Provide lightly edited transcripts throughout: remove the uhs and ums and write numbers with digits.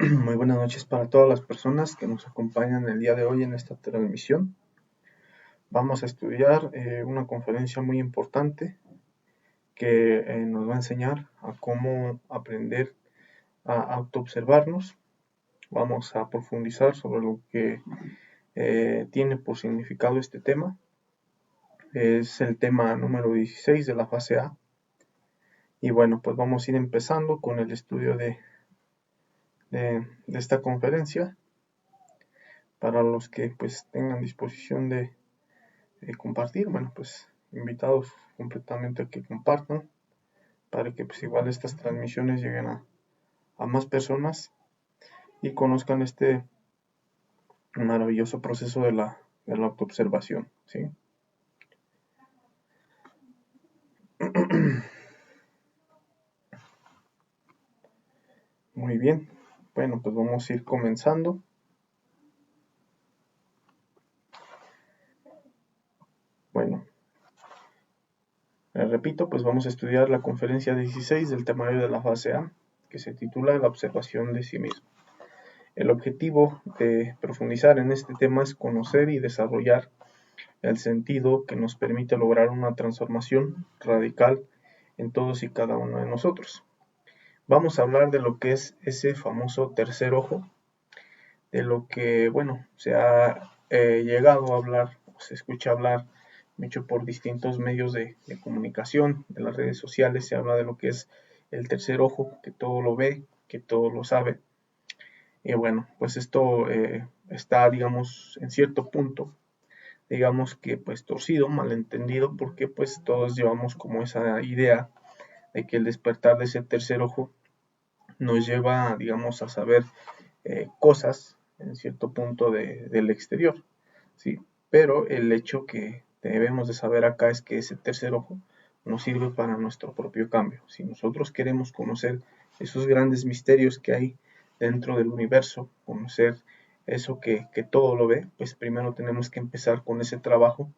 Muy buenas noches para todas las personas que nos acompañan el día de hoy en esta transmisión. Vamos a estudiar una conferencia muy importante que nos va a enseñar a cómo aprender a autoobservarnos. Vamos a profundizar sobre lo que tiene por significado este tema. Es el tema número 16 de la fase A. Y bueno, pues vamos a ir empezando con el estudio de esta conferencia. Para los que pues tengan disposición de compartir, bueno, pues invitados completamente a que compartan para que pues igual estas transmisiones lleguen a más personas y conozcan este maravilloso proceso de la autoobservación, ¿sí? Muy bien, bueno, pues vamos a ir comenzando. Bueno, repito, pues vamos a estudiar la conferencia 16 del temario de la fase A, que se titula La observación de sí mismo. El objetivo de profundizar en este tema es conocer y desarrollar el sentido que nos permite lograr una transformación radical en todos y cada uno de nosotros. Vamos a hablar de lo que es ese famoso tercer ojo, de lo que, bueno, se ha llegado a hablar, se escucha hablar mucho por distintos medios de comunicación, de las redes sociales, se habla de lo que es el tercer ojo, que todo lo ve, que todo lo sabe. Y bueno, pues esto está, digamos, en cierto punto, digamos que pues torcido, malentendido, porque pues todos llevamos como esa idea de que el despertar de ese tercer ojo nos lleva, digamos, a saber cosas en cierto punto del exterior, ¿sí? Pero el hecho que debemos de saber acá es que ese tercer ojo nos sirve para nuestro propio cambio. Si nosotros queremos conocer esos grandes misterios que hay dentro del universo, conocer eso que todo lo ve, pues primero tenemos que empezar con ese trabajo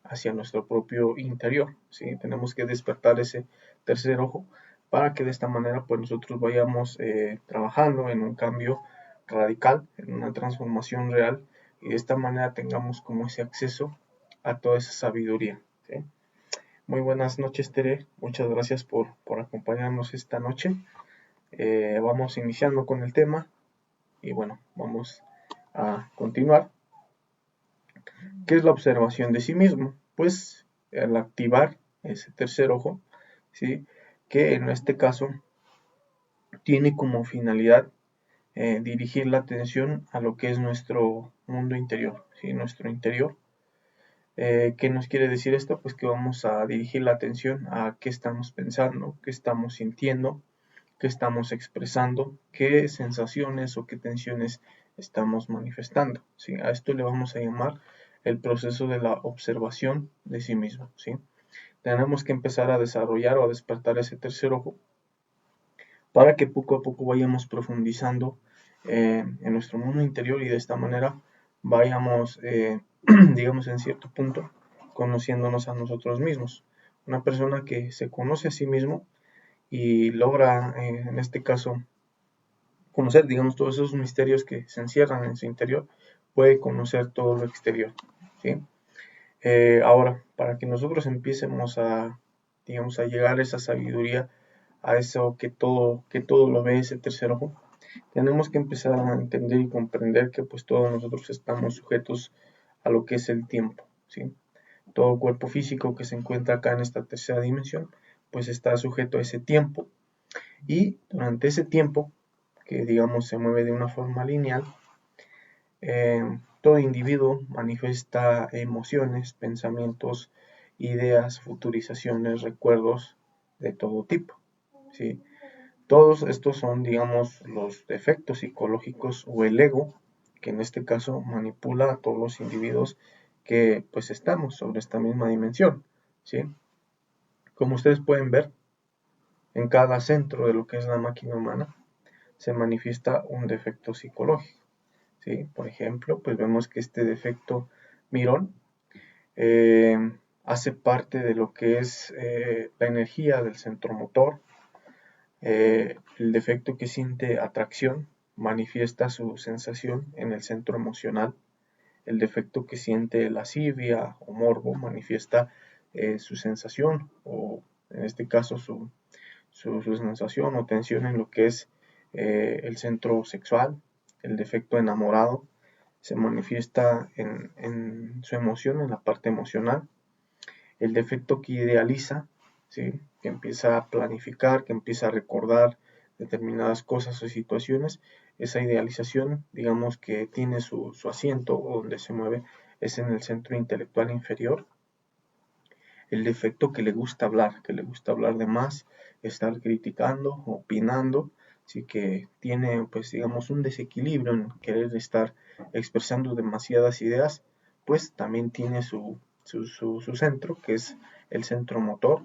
hacia nuestro propio interior, ¿sí? Tenemos que despertar ese tercer ojo para que de esta manera pues nosotros vayamos trabajando en un cambio radical, en una transformación real, y de esta manera tengamos como ese acceso a toda esa sabiduría, ¿sí? Muy buenas noches, Tere, muchas gracias por acompañarnos esta noche. Vamos iniciando con el tema y bueno, vamos a continuar. ¿Qué es la observación de sí mismo? Pues al activar ese tercer ojo, ¿sí? Que en este caso tiene como finalidad dirigir la atención a lo que es nuestro mundo interior, ¿sí? Nuestro interior. ¿Qué nos quiere decir esto? Pues que vamos a dirigir la atención a qué estamos pensando, qué estamos sintiendo, qué estamos expresando, qué sensaciones o qué tensiones estamos manifestando, ¿sí? A esto le vamos a llamar el proceso de la observación de sí mismo, ¿sí? Tenemos que empezar a desarrollar o a despertar ese tercer ojo para que poco a poco vayamos profundizando en nuestro mundo interior y de esta manera vayamos, digamos, en cierto punto, conociéndonos a nosotros mismos. Una persona que se conoce a sí mismo y logra, en este caso, conocer, digamos, todos esos misterios que se encierran en su interior, puede conocer todo lo exterior, ¿sí? Ahora, para que nosotros empecemos a, digamos, a llegar a esa sabiduría, a eso que todo lo ve ese tercer ojo, tenemos que empezar a entender y comprender que pues todos nosotros estamos sujetos a lo que es el tiempo, ¿sí? Todo cuerpo físico que se encuentra acá en esta tercera dimensión, pues está sujeto a ese tiempo y durante ese tiempo, que digamos se mueve de una forma lineal, todo individuo manifiesta emociones, pensamientos, ideas, futurizaciones, recuerdos de todo tipo, ¿sí? Todos estos son, digamos, los defectos psicológicos o el ego, que en este caso manipula a todos los individuos que pues estamos sobre esta misma dimensión, ¿sí? Como ustedes pueden ver, en cada centro de lo que es la máquina humana se manifiesta un defecto psicológico, ¿sí? Por ejemplo, pues vemos que este defecto mirón eh, hace parte de lo que es la energía del centro motor. El defecto que siente atracción manifiesta su sensación en el centro emocional. El defecto que siente lascivia o morbo manifiesta su sensación o en este caso su sensación o tensión en lo que es el centro sexual. El defecto enamorado se manifiesta en su emoción, en la parte emocional. El defecto que idealiza, ¿sí? Que empieza a planificar, que empieza a recordar determinadas cosas o situaciones, esa idealización, digamos que tiene su asiento o donde se mueve, es en el centro intelectual inferior. El defecto que le gusta hablar de más, estar criticando, opinando, sí que tiene, pues digamos, un desequilibrio en querer estar expresando demasiadas ideas, pues también tiene su centro, que es el centro motor.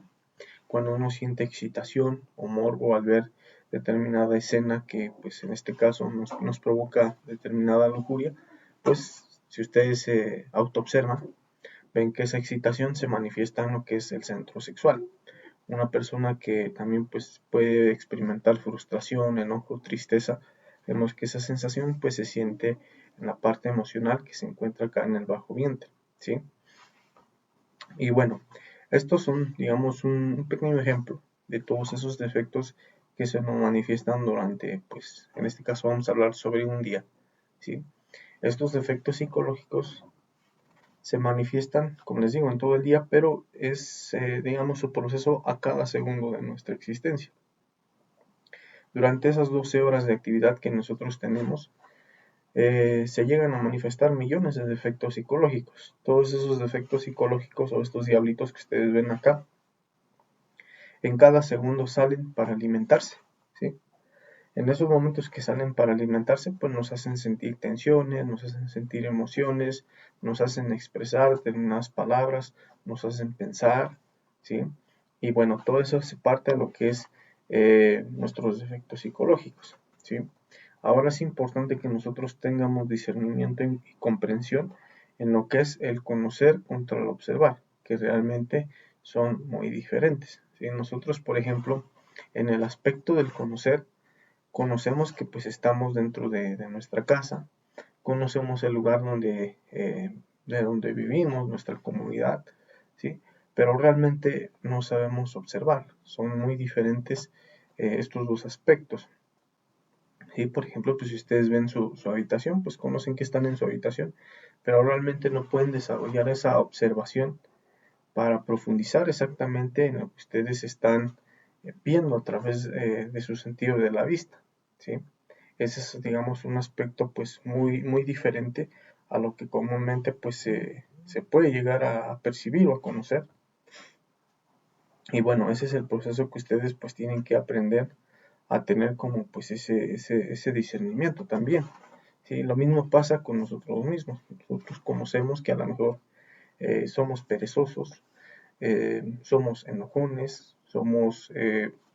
Cuando uno siente excitación o morbo al ver determinada escena que, pues en este caso, nos provoca determinada lujuria, pues si ustedes se autoobservan, ven que esa excitación se manifiesta en lo que es el centro sexual. Una persona que también pues, puede experimentar frustración, enojo, tristeza, vemos que esa sensación pues, se siente en la parte emocional que se encuentra acá en el bajo vientre, ¿sí? Y bueno, estos son, digamos, un pequeño ejemplo de todos esos defectos que se nos manifiestan durante, pues, en este caso vamos a hablar sobre un día, ¿sí? Estos defectos psicológicos se manifiestan, como les digo, en todo el día, pero es, digamos, su proceso a cada segundo de nuestra existencia. Durante esas 12 horas de actividad que nosotros tenemos, se llegan a manifestar millones de defectos psicológicos. Todos esos defectos psicológicos o estos diablitos que ustedes ven acá, en cada segundo salen para alimentarse, ¿sí? En esos momentos que salen para alimentarse, pues nos hacen sentir tensiones, nos hacen sentir emociones, nos hacen expresar determinadas palabras, nos hacen pensar, ¿sí? Y bueno, todo eso hace parte de lo que es nuestros defectos psicológicos, ¿sí? Ahora es importante que nosotros tengamos discernimiento y comprensión en lo que es el conocer contra el observar, que realmente son muy diferentes, ¿sí? Nosotros, por ejemplo, en el aspecto del conocer, conocemos que pues estamos dentro de nuestra casa, conocemos el lugar de donde vivimos, nuestra comunidad, ¿sí? Pero realmente no sabemos observar, son muy diferentes estos dos aspectos. ¿Sí? Por ejemplo, pues si ustedes ven su habitación, pues conocen que están en su habitación, pero realmente no pueden desarrollar esa observación para profundizar exactamente en lo que ustedes están viendo a través de su sentido de la vista, ¿sí? Ese es, digamos, un aspecto pues muy diferente a lo que comúnmente pues se puede llegar a percibir o a conocer. Y bueno, ese es el proceso que ustedes pues tienen que aprender a tener como pues ese discernimiento también. ¿Sí? Lo mismo pasa con nosotros mismos. Nosotros conocemos que a lo mejor somos perezosos, somos enojones, somos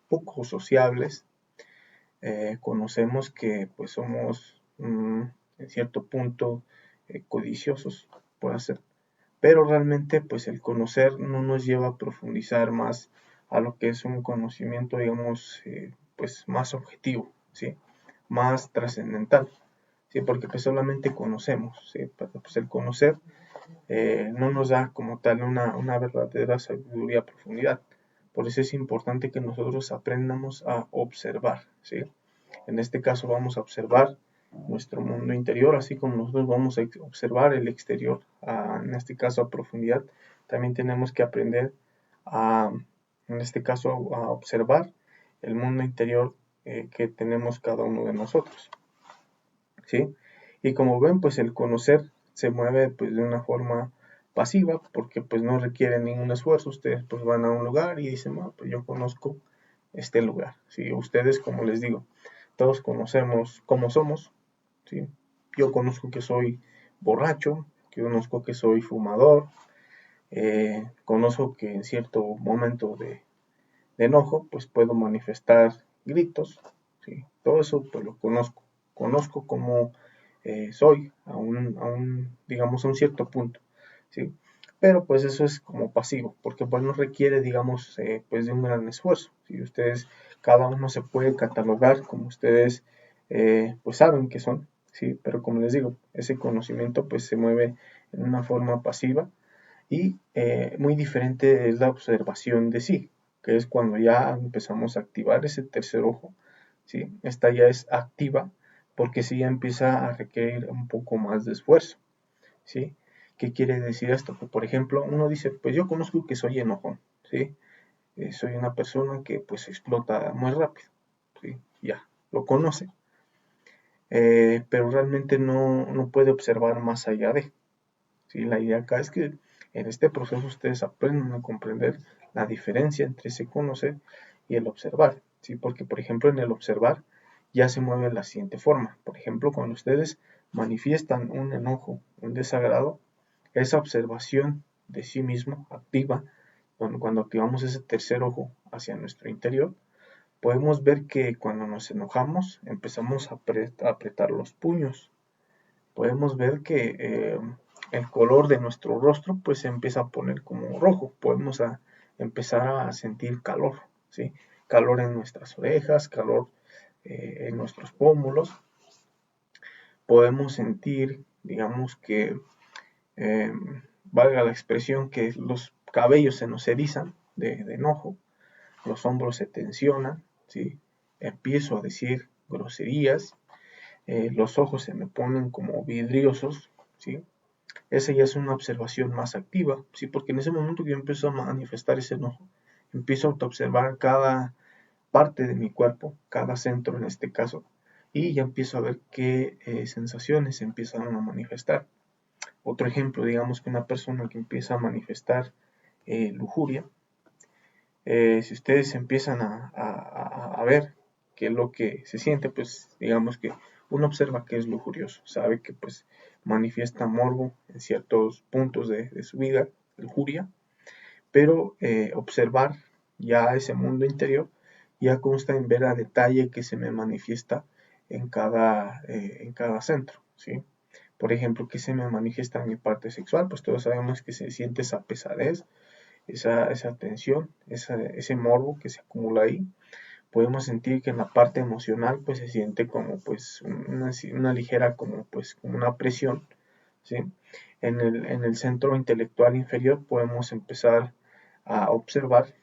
poco sociables, conocemos que pues somos en cierto punto codiciosos, puede ser, pero realmente pues el conocer no nos lleva a profundizar más a lo que es un conocimiento, digamos, pues más objetivo, ¿sí? Más trascendental, ¿sí? Porque pues solamente conocemos, ¿sí? Pero pues el conocer no nos da como tal una verdadera sabiduría a profundidad. Por eso es importante que nosotros aprendamos a observar, ¿sí? En este caso vamos a observar nuestro mundo interior, así como nosotros vamos a observar el exterior, en este caso a profundidad. También tenemos que aprender en este caso, a observar el mundo interior que tenemos cada uno de nosotros, ¿sí? Y como ven, pues el conocer se mueve pues de una forma pasiva, porque pues no requiere ningún esfuerzo. Ustedes pues van a un lugar y dicen, no, pues yo conozco este lugar, ¿sí? Ustedes, como les digo, todos conocemos cómo somos, ¿sí? Yo conozco que soy borracho, que conozco que soy fumador, conozco que en cierto momento de enojo, pues puedo manifestar gritos, ¿sí? Todo eso pues lo conozco, conozco cómo soy digamos, a un cierto punto, ¿sí? Pero pues eso es como pasivo, porque pues no requiere, digamos, pues de un gran esfuerzo, ¿sí? Ustedes, cada uno se puede catalogar como ustedes pues saben que son, ¿sí? Pero como les digo, ese conocimiento pues se mueve en una forma pasiva y muy diferente es la observación de sí, que es cuando ya empezamos a activar ese tercer ojo, ¿sí? Esta ya es activa porque sí ya empieza a requerir un poco más de esfuerzo, ¿sí? ¿Qué quiere decir esto? Pues, por ejemplo, uno dice, pues yo conozco que soy enojón, ¿sí? Soy una persona que pues explota muy rápido, ¿sí? Ya, lo conoce, pero realmente no puede observar más allá de, ¿sí? La idea acá es que en este proceso ustedes aprendan a comprender la diferencia entre ese conocer y el observar, ¿sí? Porque, por ejemplo, en el observar ya se mueve de la siguiente forma. Por ejemplo, cuando ustedes manifiestan un enojo, un desagrado, esa observación de sí mismo activa, cuando activamos ese tercer ojo hacia nuestro interior, podemos ver que cuando nos enojamos empezamos a apretar los puños. Podemos ver que el color de nuestro rostro pues se empieza a poner como rojo. Podemos empezar a sentir calor, ¿sí? Calor en nuestras orejas, calor en nuestros pómulos. Podemos sentir, digamos que, eh, valga la expresión, que los cabellos se nos erizan de enojo, los hombros se tensionan, ¿sí? Empiezo a decir groserías, los ojos se me ponen como vidriosos, ¿sí? Esa ya es una observación más activa, ¿sí? Porque en ese momento que yo empiezo a manifestar ese enojo, empiezo a autoobservar cada parte de mi cuerpo, cada centro en este caso, y ya empiezo a ver qué sensaciones empiezan a manifestar. Otro ejemplo, digamos que una persona que empieza a manifestar lujuria, si ustedes empiezan a ver qué es lo que se siente, pues digamos que uno observa que es lujurioso, sabe que pues manifiesta morbo en ciertos puntos de su vida, lujuria, pero observar ya ese mundo interior ya consta en ver a detalle que se me manifiesta en cada centro, ¿sí? Por ejemplo, que se me manifiesta en mi parte sexual, pues todos sabemos que se siente esa pesadez, esa tensión, ese morbo que se acumula ahí. Podemos sentir que en la parte emocional pues se siente como pues una ligera como una presión, ¿sí? En el centro intelectual inferior podemos empezar a observar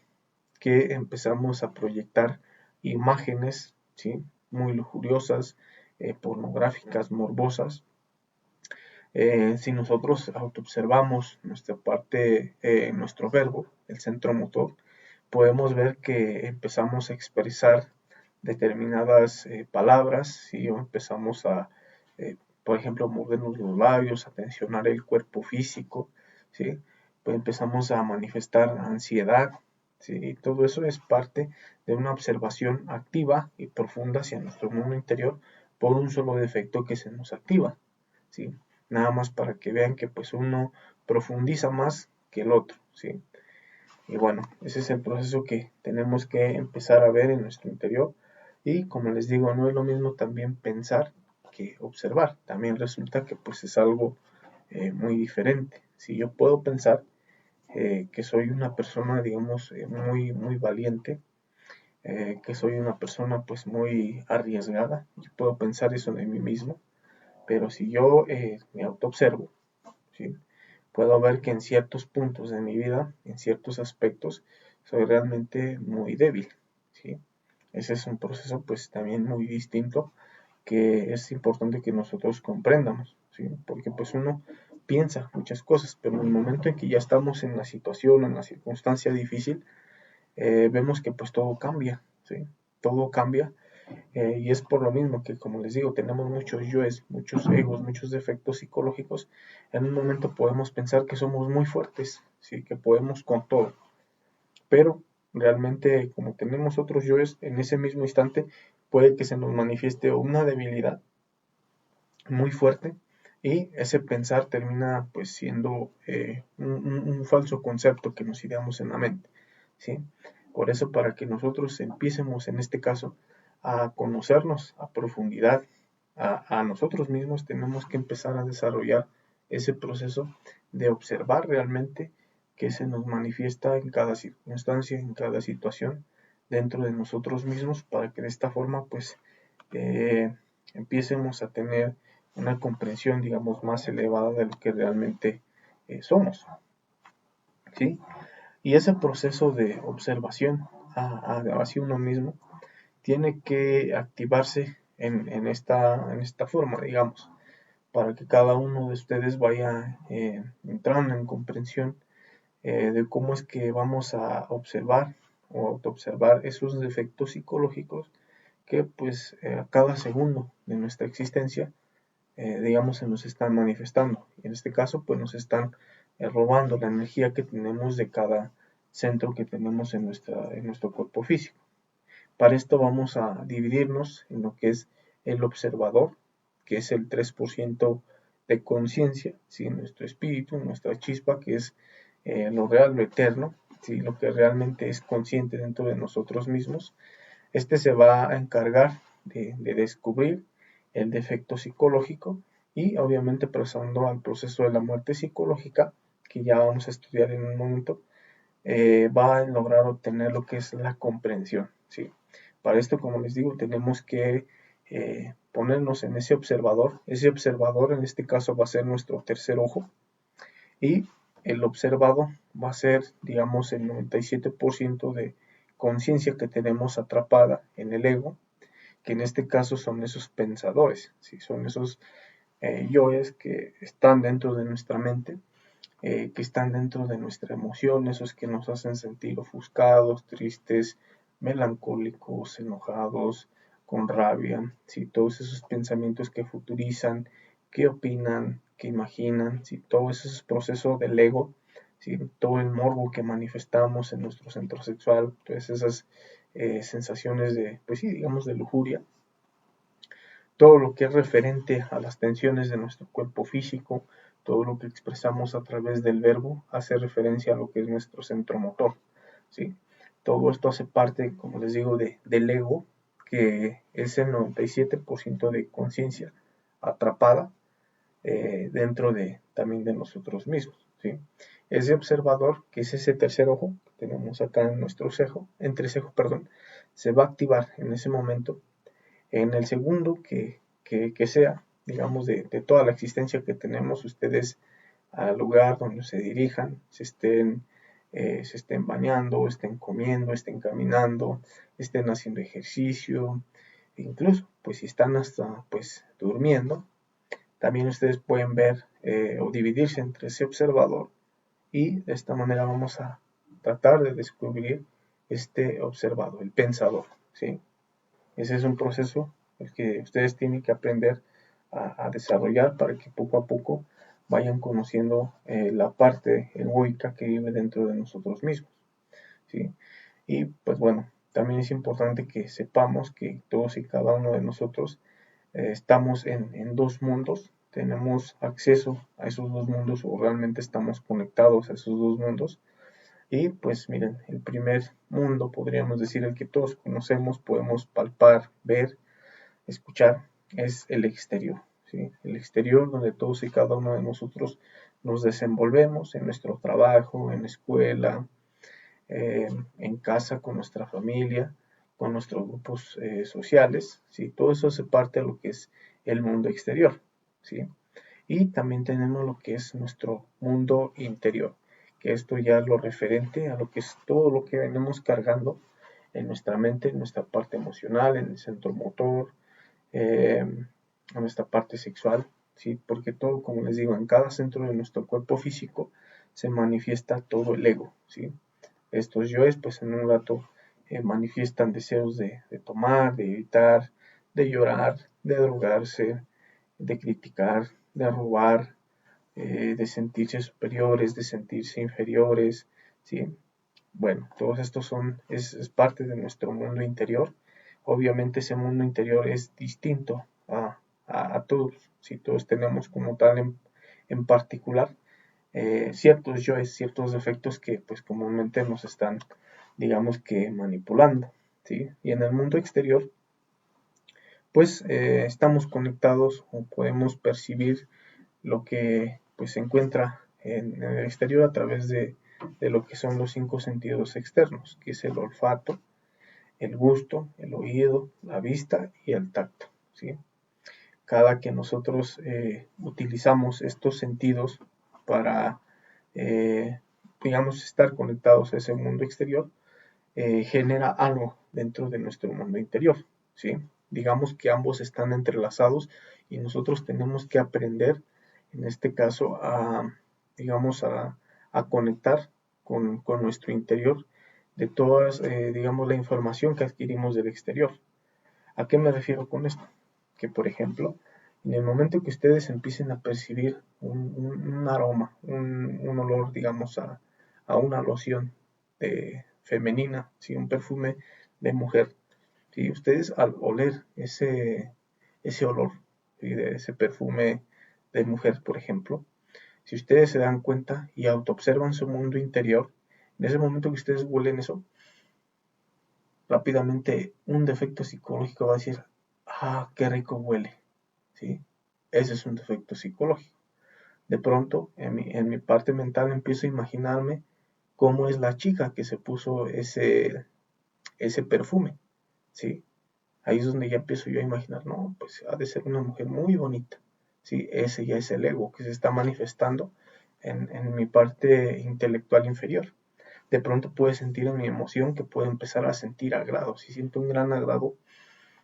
que empezamos a proyectar imágenes, ¿sí? Muy lujuriosas, pornográficas, morbosas. Si nosotros autoobservamos nuestra parte, nuestro verbo, el centro motor, podemos ver que empezamos a expresar determinadas palabras, ¿sí? O empezamos eh, por ejemplo, movernos los labios, a tensionar el cuerpo físico, ¿sí? Pues empezamos a manifestar ansiedad, ¿sí? Y todo eso es parte de una observación activa y profunda hacia nuestro mundo interior por un solo defecto que se nos activa, ¿sí? Nada más para que vean que pues uno profundiza más que el otro, ¿sí? Y bueno, ese es el proceso que tenemos que empezar a ver en nuestro interior. Y como les digo, no es lo mismo también pensar que observar. También resulta que pues es algo muy diferente. Si yo puedo pensar que soy una persona, digamos, muy valiente, que soy una persona pues muy arriesgada, yo puedo pensar eso de mí mismo, pero si yo me autoobservo, ¿sí? Puedo ver que en ciertos puntos de mi vida, en ciertos aspectos, soy realmente muy débil, ¿sí? Ese es un proceso pues también muy distinto que es importante que nosotros comprendamos, ¿sí? Porque pues uno piensa muchas cosas, pero en el momento en que ya estamos en la situación, en la circunstancia difícil, vemos que pues todo cambia, ¿sí? Todo cambia y es por lo mismo que, como les digo, tenemos muchos yoes, muchos egos, muchos defectos psicológicos. En un momento podemos pensar que somos muy fuertes, ¿sí? Que podemos con todo. Pero realmente, como tenemos otros yoes, en ese mismo instante puede que se nos manifieste una debilidad muy fuerte y ese pensar termina pues siendo un falso concepto que nos ideamos en la mente, ¿sí? Por eso para que nosotros empiecemos en este caso a conocernos a profundidad a nosotros mismos, tenemos que empezar a desarrollar ese proceso de observar realmente qué se nos manifiesta en cada circunstancia, en cada situación dentro de nosotros mismos, para que de esta forma pues empiecemos a tener una comprensión, digamos, más elevada de lo que realmente somos, ¿sí? Y ese proceso de observación hacia uno mismo tiene que activarse en esta forma, digamos, para que cada uno de ustedes vaya entrando en comprensión de cómo es que vamos a observar o autoobservar esos defectos psicológicos que pues a cada segundo de nuestra existencia digamos, se nos están manifestando. Y en este caso, pues nos están robando la energía que tenemos de cada centro que tenemos en nuestro cuerpo físico. Para esto vamos a dividirnos en lo que es el observador, que es el 3% de conciencia, ¿sí? Nuestro espíritu, nuestra chispa, que es lo real, lo eterno, ¿sí? Lo que realmente es consciente dentro de nosotros mismos. Este se va a encargar de descubrir el defecto psicológico y obviamente pasando al proceso de la muerte psicológica, que ya vamos a estudiar en un momento, va a lograr obtener lo que es la comprensión, ¿sí? Para esto, como les digo, tenemos que ponernos en ese observador en este caso va a ser nuestro tercer ojo, y el observado va a ser, digamos, el 97% de conciencia que tenemos atrapada en el ego, que en este caso son esos pensadores, ¿sí? Son esos yoes que están dentro de nuestra mente, que están dentro de nuestra emoción, esos que nos hacen sentir ofuscados, tristes, melancólicos, enojados, con rabia, ¿sí? Todos esos pensamientos que futurizan, que opinan, que imaginan, ¿sí? Todo ese es proceso del ego, ¿sí? Todo el morbo que manifestamos en nuestro centro sexual, todas esas sensaciones de, pues sí, digamos, de lujuria, todo lo que es referente a las tensiones de nuestro cuerpo físico, todo lo que expresamos a través del verbo hace referencia a lo que es nuestro centro motor, ¿sí? Todo esto hace parte, como les digo, del ego, que es el 97% de conciencia atrapada dentro también de nosotros mismos, ¿sí? Ese observador, que es ese tercer ojo que tenemos acá en nuestro entrecejo, perdón, se va a activar en ese momento. En el segundo que sea, digamos, de toda la existencia que tenemos, ustedes al lugar donde se dirijan, se estén bañando, estén comiendo, estén caminando, estén haciendo ejercicio, incluso, pues si están hasta, pues, durmiendo, también ustedes pueden ver o dividirse entre ese observador y de esta manera vamos a tratar de descubrir este observador, el pensador, ¿sí? Ese es un proceso el que ustedes tienen que aprender a desarrollar para que poco a poco vayan conociendo la parte egoica que vive dentro de nosotros mismos, ¿sí? Y pues bueno, también es importante que sepamos que todos y cada uno de nosotros estamos en dos mundos, tenemos acceso a esos dos mundos o realmente estamos conectados a esos dos mundos. Y pues miren, el primer mundo, podríamos decir, el que todos conocemos, podemos palpar, ver, escuchar, es el exterior, ¿sí? El exterior donde todos y cada uno de nosotros nos desenvolvemos en nuestro trabajo, en la escuela, en casa con nuestra familia, con nuestros grupos sociales, ¿sí? Todo eso hace parte de lo que es el mundo exterior, ¿sí? Y también tenemos lo que es nuestro mundo interior, que esto ya es lo referente a lo que es todo lo que venimos cargando en nuestra mente, en nuestra parte emocional, en el centro motor, en nuestra parte sexual, ¿sí? Porque todo, como les digo, en cada centro de nuestro cuerpo físico se manifiesta todo el ego, ¿sí? Estos yoes, pues en un rato manifiestan deseos de tomar, de evitar, de llorar, de drogarse, de criticar, de robar, de sentirse superiores, de sentirse inferiores, ¿sí? Bueno, todos estos es parte de nuestro mundo interior. Obviamente ese mundo interior es distinto a todos, si todos tenemos como tal en particular ciertos yoes, ciertos defectos que pues comúnmente nos están, digamos que manipulando, ¿sí? Y en el mundo exterior, pues estamos conectados o podemos percibir lo que pues se encuentra en el exterior a través de lo que son los 5 sentidos externos, que es el olfato, el gusto, el oído, la vista y el tacto, ¿sí? Cada que nosotros utilizamos estos sentidos para, eh, digamos, estar conectados a ese mundo exterior, genera algo dentro de nuestro mundo interior, ¿sí? Digamos que ambos están entrelazados y nosotros tenemos que aprender, en este caso, digamos, a conectar con nuestro interior de todas, digamos, la información que adquirimos del exterior. ¿A qué me refiero con esto? Que, por ejemplo, en el momento que ustedes empiecen a percibir un aroma, un olor, digamos, a una loción femenina, ¿sí? Un perfume de mujer, ¿sí? Ustedes al oler ese olor, ¿sí? De ese perfume de mujer, por ejemplo, si ustedes se dan cuenta y autoobservan su mundo interior, en ese momento que ustedes huelen eso, rápidamente un defecto psicológico va a decir, qué rico huele, ¿sí? Ese es un defecto psicológico. De pronto, en mi parte mental empiezo a imaginarme cómo es la chica que se puso ese perfume, ¿sí? Ahí es donde ya empiezo yo a imaginar, no, pues ha de ser una mujer muy bonita, ¿sí? Ese ya es el ego que se está manifestando en mi parte intelectual inferior. De pronto puedo sentir en mi emoción que puedo empezar a sentir agrado, si siento un gran agrado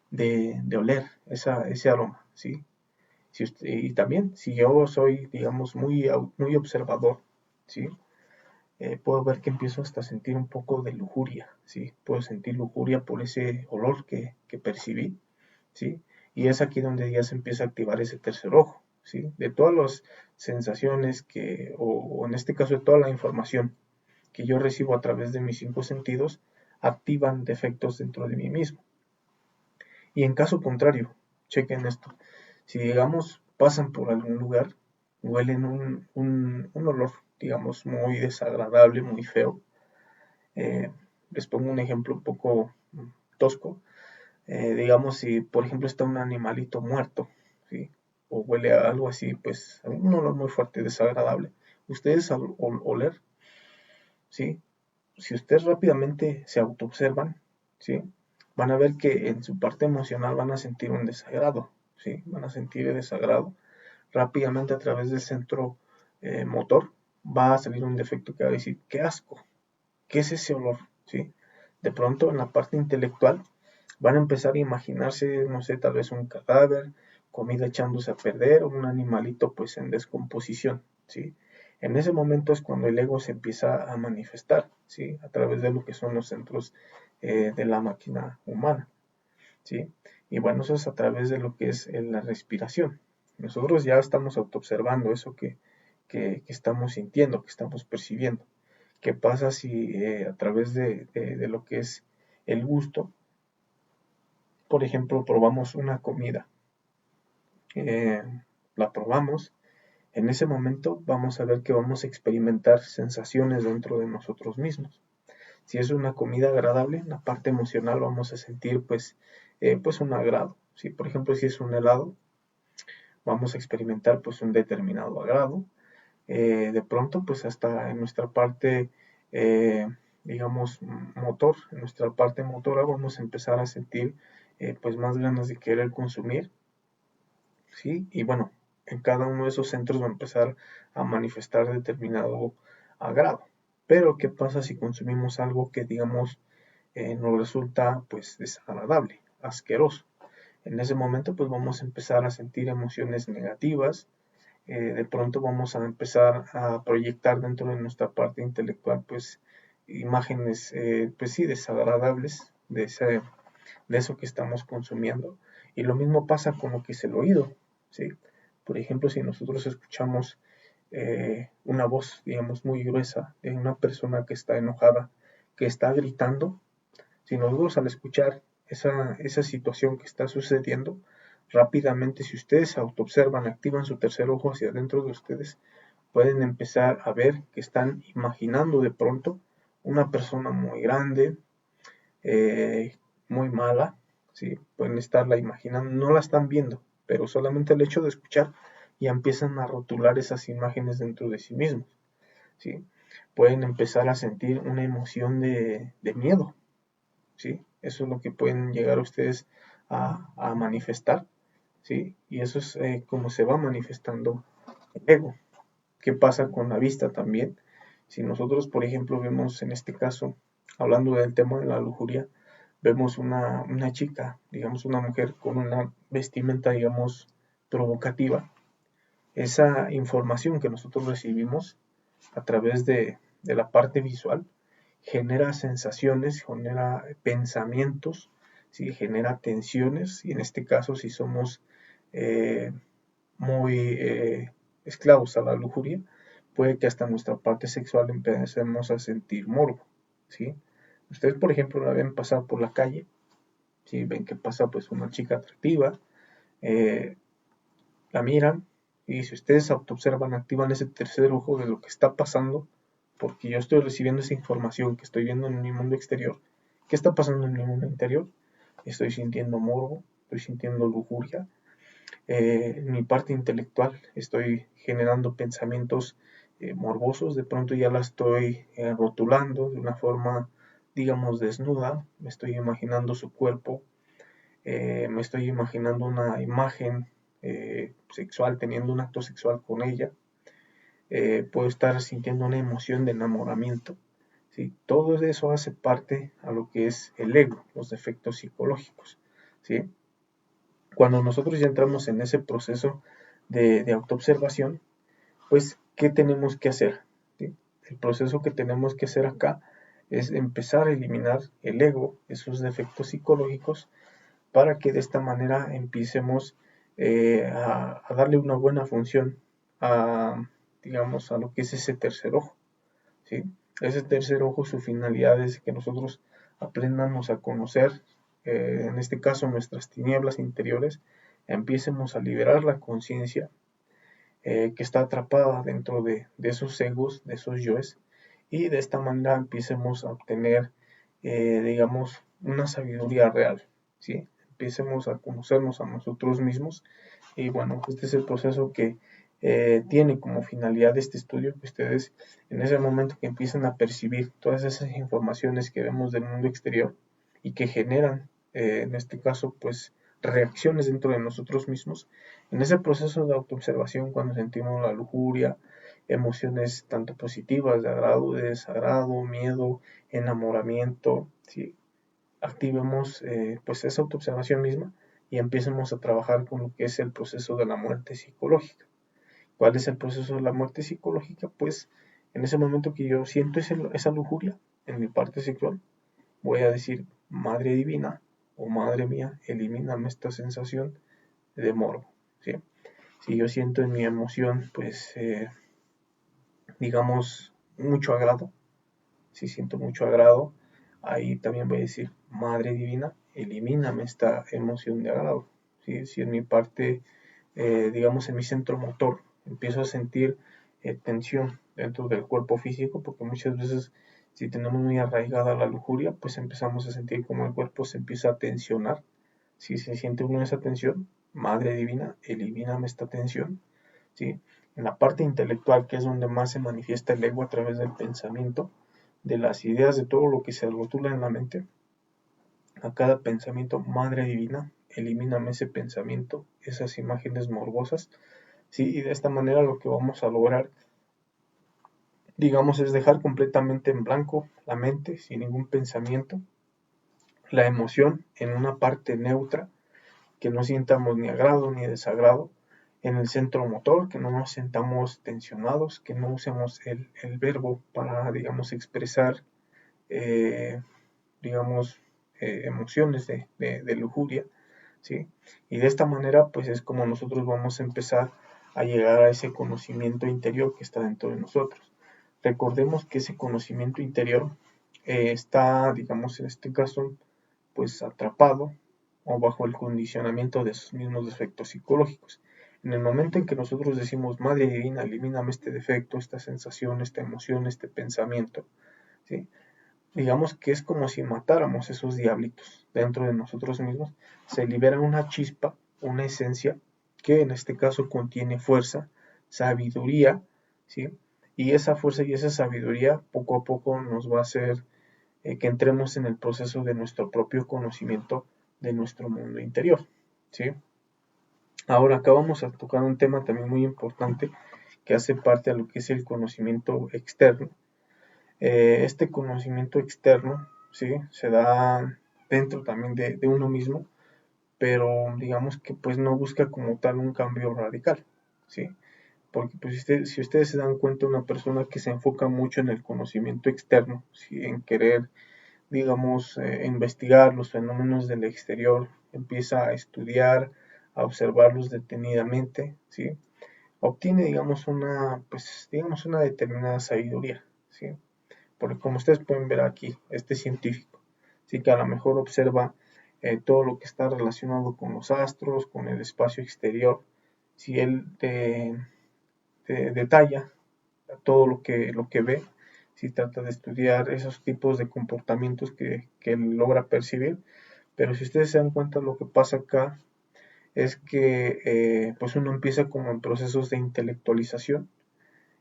de oler ese aroma, ¿sí? Y también, si yo soy, digamos, muy observador, ¿sí? Puedo ver que empiezo hasta a sentir un poco de lujuria, ¿sí? Puedo sentir lujuria por ese olor que percibí, ¿sí? Y es aquí donde ya se empieza a activar ese tercer ojo, ¿sí? De todas las sensaciones o en este caso de toda la información que yo recibo a través de mis 5 sentidos, activan defectos dentro de mí mismo. Y en caso contrario, chequen esto, si digamos pasan por algún lugar, huelen un olor, digamos, muy desagradable, muy feo. Les pongo un ejemplo un poco tosco. Digamos, si por ejemplo está un animalito muerto, ¿sí? O huele a algo así, pues un olor muy fuerte, desagradable. Ustedes al oler, ¿sí? Si ustedes rápidamente se autoobservan, ¿sí? Van a ver que en su parte emocional van a sentir un desagrado, ¿sí? Van a sentir el desagrado. Rápidamente a través del centro motor va a salir un defecto que va a decir, qué asco, qué es ese olor, ¿sí? De pronto en la parte intelectual van a empezar a imaginarse, no sé, tal vez un cadáver, comida echándose a perder o un animalito pues en descomposición, ¿sí? En ese momento es cuando el ego se empieza a manifestar, ¿sí? A través de lo que son los centros de la máquina humana, ¿sí? Y bueno, eso es a través de lo que es la respiración. Nosotros ya estamos autoobservando eso que estamos sintiendo, que estamos percibiendo. ¿Qué pasa si a través de lo que es el gusto, por ejemplo, probamos una comida? eh, la probamos, en ese momento vamos a ver que vamos a experimentar sensaciones dentro de nosotros mismos. Si es una comida agradable, en la parte emocional vamos a sentir pues un agrado. Si por ejemplo si es un helado, vamos a experimentar pues un determinado agrado. De pronto pues hasta en nuestra parte eh, digamos motor, en nuestra parte motora vamos a empezar a sentir pues más ganas de querer consumir, ¿sí? Y bueno, en cada uno de esos centros va a empezar a manifestar determinado agrado. Pero, ¿qué pasa si consumimos algo que, digamos, nos resulta, pues, desagradable, asqueroso? En ese momento, pues, vamos a empezar a sentir emociones negativas. De pronto vamos a empezar a proyectar dentro de nuestra parte intelectual, pues, imágenes, pues sí, desagradables de eso que estamos consumiendo. Y lo mismo pasa con lo que es el oído, ¿sí? Por ejemplo, si nosotros escuchamos una voz, digamos, muy gruesa de una persona que está enojada, que está gritando, si nosotros al escuchar esa situación que está sucediendo, rápidamente, si ustedes se autoobservan, activan su tercer ojo hacia adentro de ustedes, pueden empezar a ver que están imaginando de pronto una persona muy grande, eh, muy mala, ¿sí? Pueden estarla imaginando, no la están viendo, pero solamente el hecho de escuchar ya empiezan a rotular esas imágenes dentro de sí mismos, ¿sí? Pueden empezar a sentir una emoción de miedo, ¿sí? Eso es lo que pueden llegar ustedes a manifestar, ¿sí? Y eso es como se va manifestando el ego. ¿Qué pasa con la vista también? Si nosotros, por ejemplo, vemos en este caso, hablando del tema de la lujuria, vemos una chica, digamos una mujer con una vestimenta, digamos, provocativa, esa información que nosotros recibimos a través de la parte visual genera sensaciones, genera pensamientos, ¿sí? Genera tensiones, y en este caso si somos eh, muy esclavos a la lujuria, puede que hasta nuestra parte sexual empecemos a sentir morbo, ¿sí? Ustedes, por ejemplo, la ven pasar por la calle, si ven que pasa pues una chica atractiva, eh, la miran y si ustedes autoobservan, activan ese tercer ojo de lo que está pasando, porque yo estoy recibiendo esa información que estoy viendo en mi mundo exterior. ¿Qué está pasando en mi mundo interior? Estoy sintiendo morbo, estoy sintiendo lujuria. En mi parte intelectual estoy generando pensamientos morbosos, de pronto ya la estoy rotulando de una forma, digamos, desnuda, me estoy imaginando su cuerpo, me estoy imaginando una imagen sexual, teniendo un acto sexual con ella, puedo estar sintiendo una emoción de enamoramiento, ¿sí? Todo eso hace parte a lo que es el ego, los defectos psicológicos, ¿sí? Cuando nosotros ya entramos en ese proceso de autoobservación, pues, ¿qué tenemos que hacer? ¿Sí? El proceso que tenemos que hacer acá es empezar a eliminar el ego, esos defectos psicológicos, para que de esta manera empecemos a darle una buena función a, digamos, a lo que es ese tercer ojo, ¿sí? Ese tercer ojo, su finalidad es que nosotros aprendamos a conocer, en este caso, nuestras tinieblas interiores, empiecemos a liberar la conciencia que está atrapada dentro de esos egos, de esos yoes, y de esta manera empecemos a obtener, digamos, una sabiduría real, ¿sí? Empecemos a conocernos a nosotros mismos y bueno, este es el proceso que tiene como finalidad este estudio, que ustedes en ese momento que empiezan a percibir todas esas informaciones que vemos del mundo exterior y que generan, en este caso, pues reacciones dentro de nosotros mismos, en ese proceso de autoobservación, cuando sentimos la lujuria, emociones tanto positivas, de agrado, de desagrado, miedo, enamoramiento, ¿sí? Activemos pues esa autoobservación misma y empecemos a trabajar con lo que es el proceso de la muerte psicológica. ¿Cuál es el proceso de la muerte psicológica? Pues en ese momento que yo siento esa lujuria en mi parte sexual, voy a decir, Madre Divina o Madre mía, elimíname esta sensación de morbo, ¿sí? Si yo siento en mi emoción, pues, digamos, mucho agrado, si siento mucho agrado, ahí también voy a decir, Madre Divina, elimíname esta emoción de agrado. ¿Sí? Si en mi parte, digamos en mi centro motor, empiezo a sentir tensión dentro del cuerpo físico, porque muchas veces si tenemos muy arraigada la lujuria, pues empezamos a sentir como el cuerpo se empieza a tensionar. Si se siente uno esa tensión, Madre Divina, elimíname esta tensión. ¿Sí? En la parte intelectual, que es donde más se manifiesta el ego a través del pensamiento, de las ideas, de todo lo que se rotula en la mente, a cada pensamiento, Madre Divina, elimíname ese pensamiento, esas imágenes morbosas, ¿sí? Y de esta manera lo que vamos a lograr, digamos, es dejar completamente en blanco la mente, sin ningún pensamiento, la emoción en una parte neutra, que no sientamos ni agrado ni desagrado, en el centro motor, que no nos sentamos tensionados, que no usemos el verbo para, digamos, expresar, eh, digamos, emociones de lujuria, ¿sí? Y de esta manera, pues es como nosotros vamos a empezar a llegar a ese conocimiento interior que está dentro de nosotros. Recordemos que ese conocimiento interior está, digamos, en este caso, pues atrapado o bajo el condicionamiento de sus mismos defectos psicológicos. En el momento en que nosotros decimos, Madre Divina, elimíname este defecto, esta sensación, esta emoción, este pensamiento, ¿sí? Digamos que es como si matáramos esos diablitos dentro de nosotros mismos, se libera una chispa, una esencia, que en este caso contiene fuerza, sabiduría, ¿sí? Y esa fuerza y esa sabiduría poco a poco nos va a hacer que entremos en el proceso de nuestro propio conocimiento de nuestro mundo interior, ¿sí? Ahora acá vamos a tocar un tema también muy importante que hace parte de lo que es el conocimiento externo. Este conocimiento externo, ¿sí? Se da dentro también de uno mismo, pero digamos que pues no busca como tal un cambio radical, ¿sí? Porque pues si ustedes se dan cuenta, una persona que se enfoca mucho en el conocimiento externo, ¿sí? En querer, digamos, investigar los fenómenos del exterior, empieza a estudiar, a observarlos detenidamente, ¿sí? Obtiene, digamos, una determinada sabiduría, ¿sí? Porque como ustedes pueden ver aquí, este científico, sí que a lo mejor observa todo lo que está relacionado con los astros, con el espacio exterior, si él te detalla todo lo que ve, si trata de estudiar esos tipos de comportamientos que él logra percibir, pero si ustedes se dan cuenta, lo que pasa acá es que pues uno empieza como en procesos de intelectualización,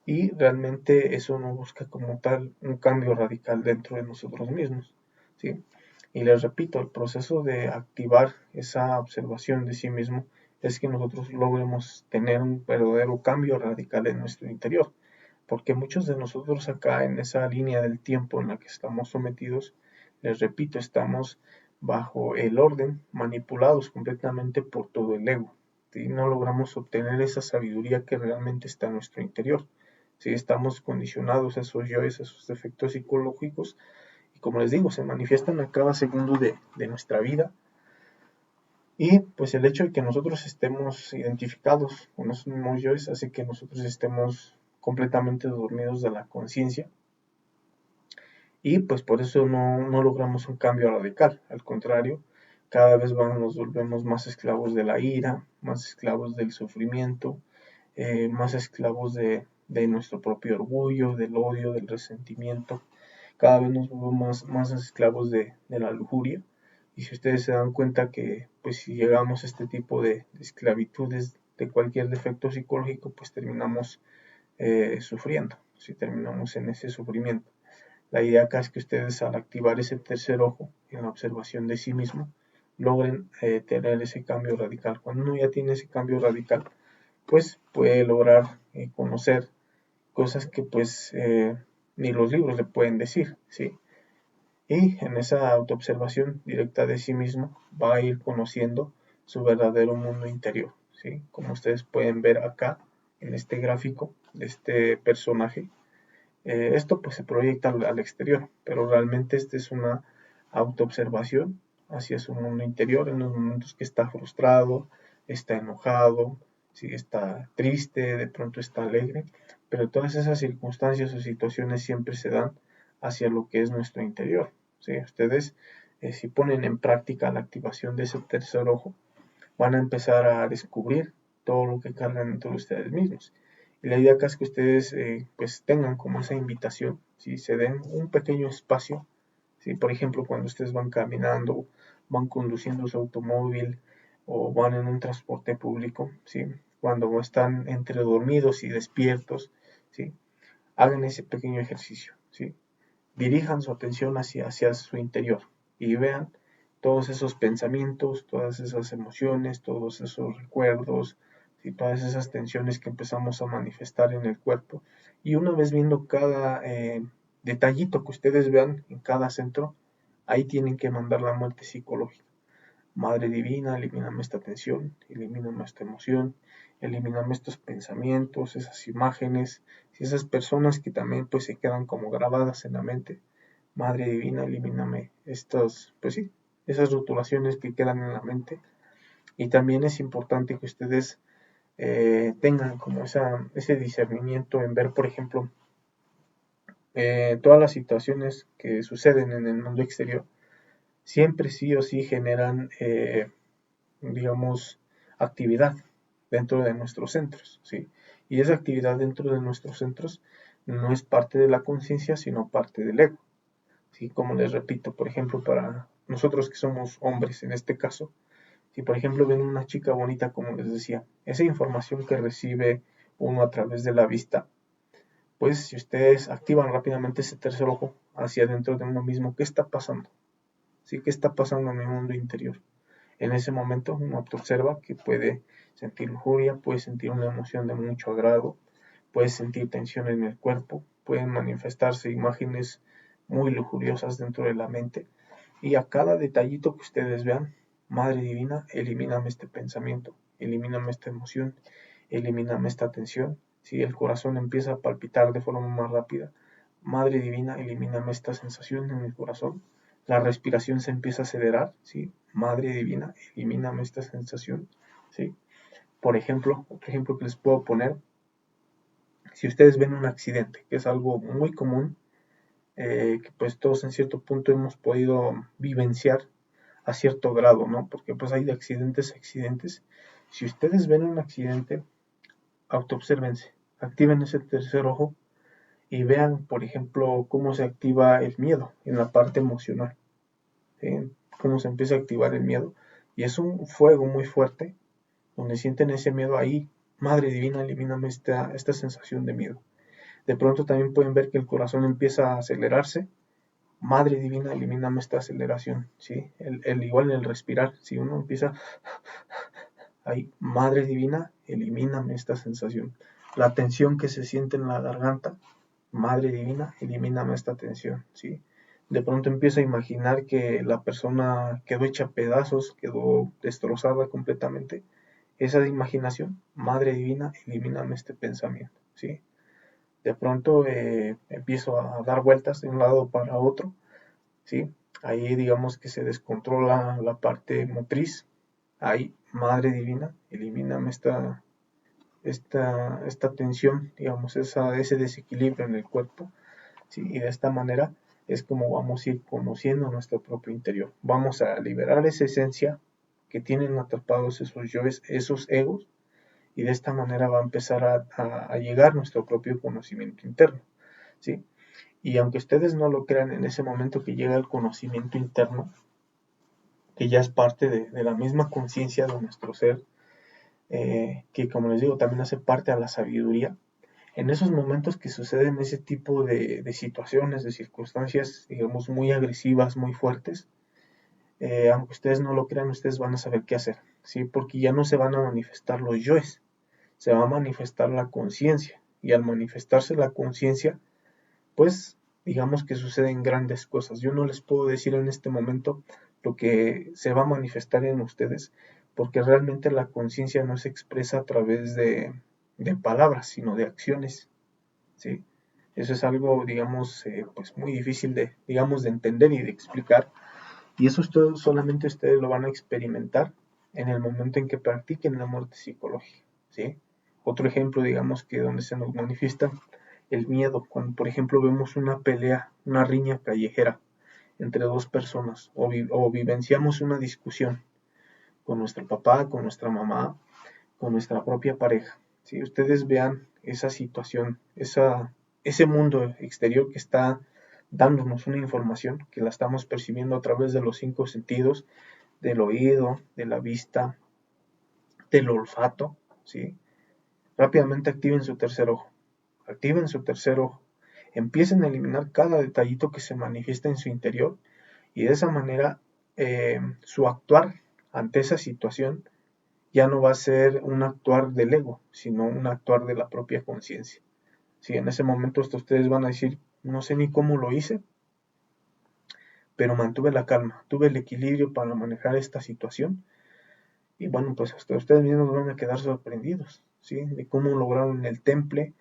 y realmente eso no busca como tal un cambio radical dentro de nosotros mismos, ¿sí? Y les repito, el proceso de activar esa observación de sí mismo es que nosotros logremos tener un verdadero cambio radical en nuestro interior, porque muchos de nosotros acá en esa línea del tiempo en la que estamos sometidos, les repito, estamos bajo el orden, manipulados completamente por todo el ego, ¿sí? No logramos obtener esa sabiduría que realmente está en nuestro interior. Si estamos condicionados a esos yoes, a esos defectos psicológicos, y como les digo, se manifiestan a cada segundo de nuestra vida, y pues el hecho de que nosotros estemos identificados con esos mismos yoes hace que nosotros estemos completamente dormidos de la conciencia, y pues por eso no logramos un cambio radical, al contrario, cada vez nos volvemos más esclavos de la ira, más esclavos del sufrimiento, más esclavos de nuestro propio orgullo, del odio, del resentimiento. Cada vez nos volvemos más esclavos de la lujuria. Y si ustedes se dan cuenta que pues si llegamos a este tipo de esclavitudes de cualquier defecto psicológico, pues terminamos sufriendo, si terminamos en ese sufrimiento. La idea acá es que ustedes al activar ese tercer ojo en la observación de sí mismo, logren tener ese cambio radical. Cuando uno ya tiene ese cambio radical, pues puede lograr conocer cosas que pues ni los libros le pueden decir, ¿sí? Y en esa autoobservación directa de sí mismo va a ir conociendo su verdadero mundo interior, ¿sí? Como ustedes pueden ver acá en este gráfico de este personaje, esto pues se proyecta al exterior, pero realmente esta es una autoobservación hacia su mundo interior en los momentos que está frustrado, está enojado, si está triste, de pronto está alegre, pero todas esas circunstancias o situaciones siempre se dan hacia lo que es nuestro interior. ¿Sí? Ustedes, si ponen en práctica la activación de ese tercer ojo, van a empezar a descubrir todo lo que cargan dentro de ustedes mismos. Y la idea acá es que ustedes pues tengan como esa invitación, ¿sí? Se den un pequeño espacio, ¿sí? Por ejemplo, cuando ustedes van caminando, van conduciendo su automóvil o van en un transporte público, ¿sí? Cuando están entre dormidos y despiertos, ¿sí? Hagan ese pequeño ejercicio, ¿sí? Dirijan su atención hacia su interior y vean todos esos pensamientos, todas esas emociones, todos esos recuerdos, y todas esas tensiones que empezamos a manifestar en el cuerpo. Y una vez viendo cada detallito que ustedes vean en cada centro, ahí tienen que mandar la muerte psicológica. Madre Divina, elimíname esta tensión, elimíname esta emoción, elimíname estos pensamientos, esas imágenes, y esas personas que también pues se quedan como grabadas en la mente. Madre Divina, elimíname estas, pues sí, esas rotulaciones que quedan en la mente. Y también es importante que ustedes tengan como ese discernimiento en ver, por ejemplo, todas las situaciones que suceden en el mundo exterior, siempre sí o sí generan, digamos, actividad dentro de nuestros centros, ¿sí? Y esa actividad dentro de nuestros centros no es parte de la conciencia, sino parte del ego, ¿sí? Como les repito, por ejemplo, para nosotros que somos hombres en este caso, si por ejemplo ven una chica bonita, como les decía, esa información que recibe uno a través de la vista, pues si ustedes activan rápidamente ese tercer ojo hacia adentro de uno mismo, ¿qué está pasando? ¿Sí? ¿Qué está pasando en mi mundo interior? En ese momento uno observa que puede sentir lujuria, puede sentir una emoción de mucho agrado, puede sentir tensión en el cuerpo, pueden manifestarse imágenes muy lujuriosas dentro de la mente. Y a cada detallito que ustedes vean, Madre Divina, elimíname este pensamiento, elimíname esta emoción, elimíname esta tensión. Si el corazón empieza a palpitar de forma más rápida, Madre Divina, elimíname esta sensación en el corazón. La respiración se empieza a acelerar, ¿sí? Madre Divina, elimíname esta sensación, ¿sí? Por ejemplo, otro ejemplo que les puedo poner, si ustedes ven un accidente, que es algo muy común, que pues todos en cierto punto hemos podido vivenciar a cierto grado, ¿no? Porque pues hay de accidentes a accidentes. Si ustedes ven un accidente, autoobsérvense, activen ese tercer ojo y vean, por ejemplo, cómo se activa el miedo en la parte emocional, ¿sí? Cómo se empieza a activar el miedo. Y es un fuego muy fuerte, donde sienten ese miedo ahí. Madre Divina, elimíname esta sensación de miedo. De pronto también pueden ver que el corazón empieza a acelerarse. Madre Divina, elimíname esta aceleración, ¿sí? Igual en el respirar, si uno empieza ahí, Madre Divina, elimíname esta sensación. La tensión que se siente en la garganta, Madre Divina, elimíname esta tensión, ¿sí? De pronto empiezo a imaginar que la persona quedó hecha pedazos, quedó destrozada completamente. Esa imaginación, Madre Divina, elimíname este pensamiento, ¿sí? De pronto empiezo a dar vueltas de un lado para otro, ¿sí? Ahí digamos que se descontrola la parte motriz. Ahí, Madre Divina, elimíname esta tensión, digamos, ese desequilibrio en el cuerpo, ¿sí? Y de esta manera es como vamos a ir conociendo nuestro propio interior. Vamos a liberar esa esencia que tienen atrapados esos yoes, esos egos, y de esta manera va a empezar a llegar nuestro propio conocimiento interno, ¿sí? Y aunque ustedes no lo crean, en ese momento que llega el conocimiento interno, que ya es parte de la misma conciencia de nuestro ser, que como les digo, también hace parte a la sabiduría, en esos momentos que suceden ese tipo de situaciones, de circunstancias, digamos, muy agresivas, muy fuertes, aunque ustedes no lo crean, ustedes van a saber qué hacer, ¿sí? Porque ya no se van a manifestar los yoes, se va a manifestar la conciencia, y al manifestarse la conciencia, pues digamos que suceden grandes cosas. Yo no les puedo decir en este momento lo que se va a manifestar en ustedes, porque realmente la conciencia no se expresa a través de palabras, sino de acciones, ¿sí? Eso es algo, digamos, pues muy difícil digamos, de entender y de explicar, y eso solamente ustedes lo van a experimentar en el momento en que practiquen la muerte psicológica, ¿sí? Otro ejemplo, digamos, que donde se nos manifiesta el miedo, cuando por ejemplo vemos una pelea, una riña callejera entre dos personas o vivenciamos una discusión con nuestro papá, con nuestra mamá, con nuestra propia pareja. Si ustedes vean esa situación, ese mundo exterior que está dándonos una información, que la estamos percibiendo a través de los 5 sentidos, del oído, de la vista, del olfato, ¿sí? Rápidamente activen su tercer ojo. Activen su tercer ojo. Empiecen a eliminar cada detallito que se manifiesta en su interior y de esa manera su actuar ante esa situación ya no va a ser un actuar del ego, sino un actuar de la propia conciencia. Si en ese momento ustedes van a decir, no sé ni cómo lo hice, pero mantuve la calma, tuve el equilibrio para manejar esta situación. Y bueno, pues hasta ustedes mismos van a quedar sorprendidos, ¿sí? De cómo lograron el temple,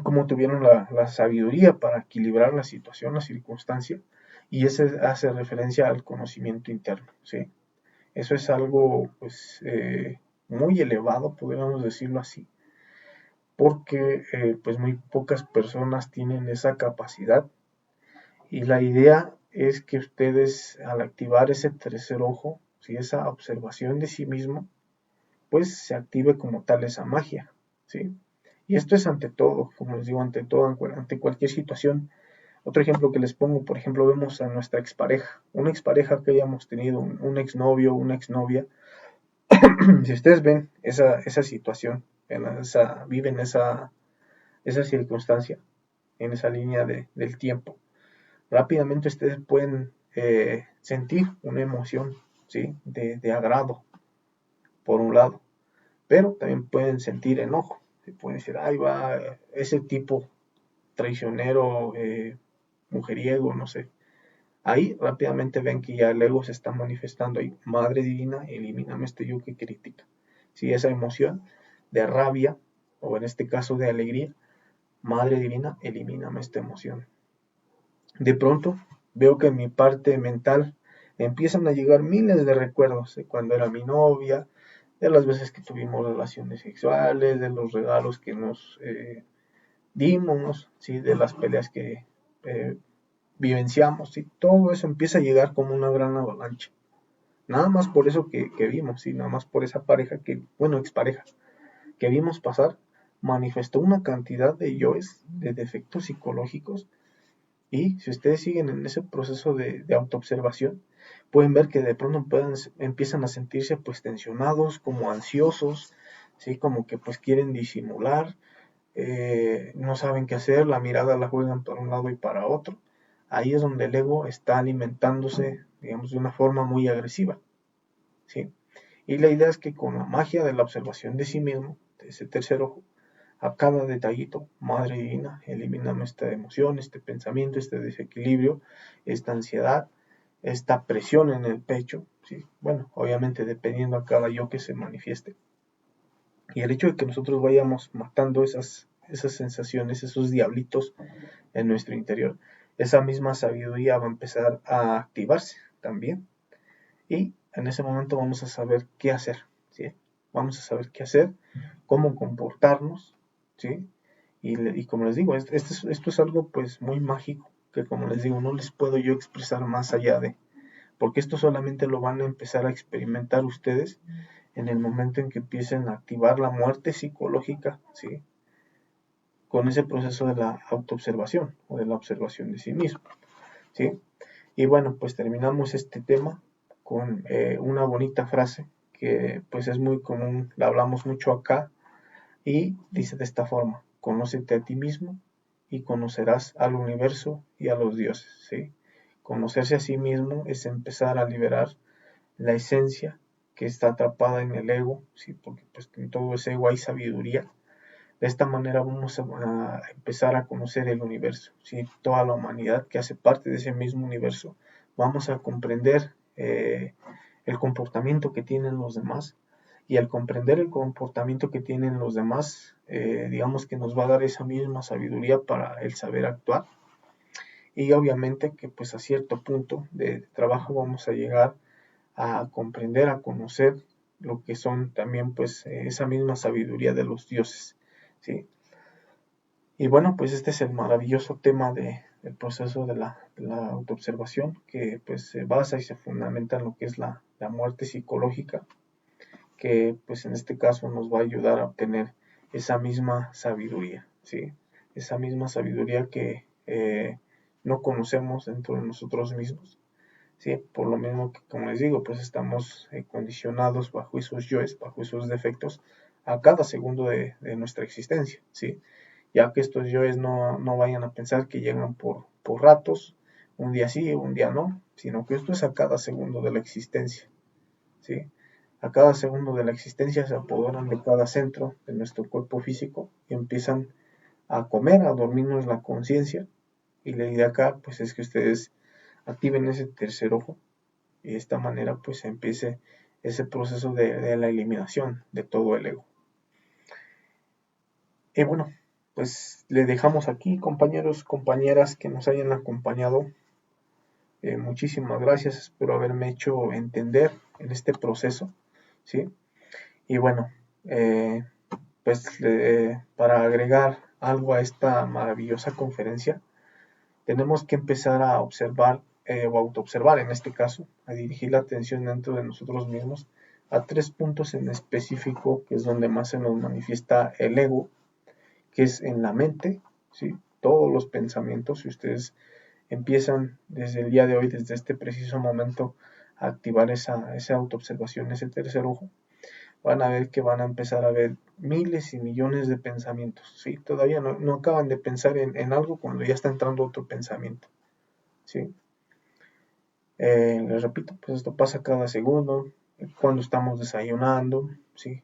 cómo tuvieron la sabiduría para equilibrar la situación, la circunstancia. Y ese hace referencia al conocimiento interno, ¿sí? Eso es algo, pues, muy elevado, podríamos decirlo así, porque pues muy pocas personas tienen esa capacidad y la idea es que ustedes al activar ese tercer ojo, si esa observación de sí mismo, pues se active como tal esa magia, ¿sí? Y esto es ante todo, como les digo, ante todo, ante cualquier situación. Otro ejemplo que les pongo, por ejemplo, vemos a nuestra expareja, una expareja que hayamos tenido, un exnovio, una exnovia. Si ustedes ven esa situación, viven esa circunstancia en esa línea del tiempo, rápidamente ustedes pueden sentir una emoción, ¿sí? De agrado, por un lado, pero también pueden sentir enojo. Pueden decir, ahí va ese tipo traicionero, mujeriego, no sé. Ahí rápidamente ven que ya el ego se está manifestando ahí. Madre divina, elimíname este yo que critica. Si esa emoción de rabia, o en este caso de alegría, Madre divina, elimíname esta emoción. De pronto veo que en mi parte mental empiezan a llegar miles de recuerdos de cuando era mi novia, de las veces que tuvimos relaciones sexuales, de los regalos que nos dimos, ¿sí? De las peleas que eh, vivenciamos, y todo eso empieza a llegar como una gran avalancha. Nada más por eso que vimos, y nada más por esa pareja que, bueno, expareja, que vimos pasar, manifestó una cantidad de yoes, de defectos psicológicos, y si ustedes siguen en ese proceso de autoobservación, pueden ver que de pronto empiezan a sentirse pues tensionados, como ansiosos, ¿sí? Como que pues quieren disimular, no saben qué hacer, la mirada la juegan para un lado y para otro. Ahí es donde el ego está alimentándose, digamos, de una forma muy agresiva, ¿sí? Y la idea es que con la magia de la observación de sí mismo, de ese tercer ojo, a cada detallito, Madre Divina, elimíname esta emoción, este pensamiento, este desequilibrio, esta ansiedad, esta presión en el pecho, ¿sí? Bueno, obviamente dependiendo a cada yo que se manifieste. Y el hecho de que nosotros vayamos matando esas sensaciones, esos diablitos en nuestro interior, esa misma sabiduría va a empezar a activarse también. Y en ese momento vamos a saber qué hacer, ¿sí? Vamos a saber qué hacer, cómo comportarnos, ¿sí? Y como les digo, esto es algo pues muy mágico, que como les digo, no les puedo yo expresar más allá de, porque esto solamente lo van a empezar a experimentar ustedes en el momento en que empiecen a activar la muerte psicológica, ¿sí? Con ese proceso de la autoobservación o de la observación de sí mismo, ¿sí? Y bueno, pues terminamos este tema con una bonita frase que pues es muy común, la hablamos mucho acá y dice de esta forma: conócete a ti mismo y conocerás al universo y a los dioses, ¿sí? Conocerse a sí mismo es empezar a liberar la esencia que está atrapada en el ego, ¿sí? Porque pues en todo ese ego hay sabiduría. De esta manera vamos a empezar a conocer el universo, ¿sí? Toda la humanidad que hace parte de ese mismo universo. Vamos a comprender el comportamiento que tienen los demás, y al comprender el comportamiento que tienen los demás, digamos que nos va a dar esa misma sabiduría para el saber actuar. Y obviamente que pues a cierto punto de trabajo vamos a llegar a comprender, a conocer lo que son también pues esa misma sabiduría de los dioses, ¿sí? Y bueno, pues este es el maravilloso tema del proceso de la autoobservación, que pues se basa y se fundamenta en lo que es la muerte psicológica, que pues en este caso nos va a ayudar a obtener esa misma sabiduría, ¿sí? Esa misma sabiduría que no conocemos dentro de nosotros mismos, ¿sí? Por lo mismo que, como les digo, pues estamos condicionados bajo esos yoes, bajo esos defectos, a cada segundo de nuestra existencia, ¿sí? Ya que estos yoes no vayan a pensar que llegan por ratos, un día sí, un día no, sino que esto es a cada segundo de la existencia, ¿sí? A cada segundo de la existencia se apoderan de cada centro de nuestro cuerpo físico y empiezan a comer, a dormirnos la conciencia. Y la idea acá, pues, es que ustedes activen ese tercer ojo y de esta manera, pues, empiece ese proceso de la eliminación de todo el ego. Y bueno, pues le dejamos aquí, compañeros, compañeras que nos hayan acompañado. Muchísimas gracias, espero haberme hecho entender en este proceso, ¿sí? Y bueno, eh, pues para agregar algo a esta maravillosa conferencia, tenemos que empezar a observar o autoobservar en este caso, a dirigir la atención dentro de nosotros mismos a 3 puntos en específico, que es donde más se nos manifiesta el ego, que es en la mente, ¿sí? Todos los pensamientos, si ustedes empiezan desde el día de hoy, desde este preciso momento, a activar esa autoobservación, ese tercer ojo, van a ver que van a empezar a ver miles y millones de pensamientos, ¿sí? Todavía no acaban de pensar en algo cuando ya está entrando otro pensamiento, ¿sí? Les repito, pues esto pasa cada segundo, cuando estamos desayunando, ¿sí?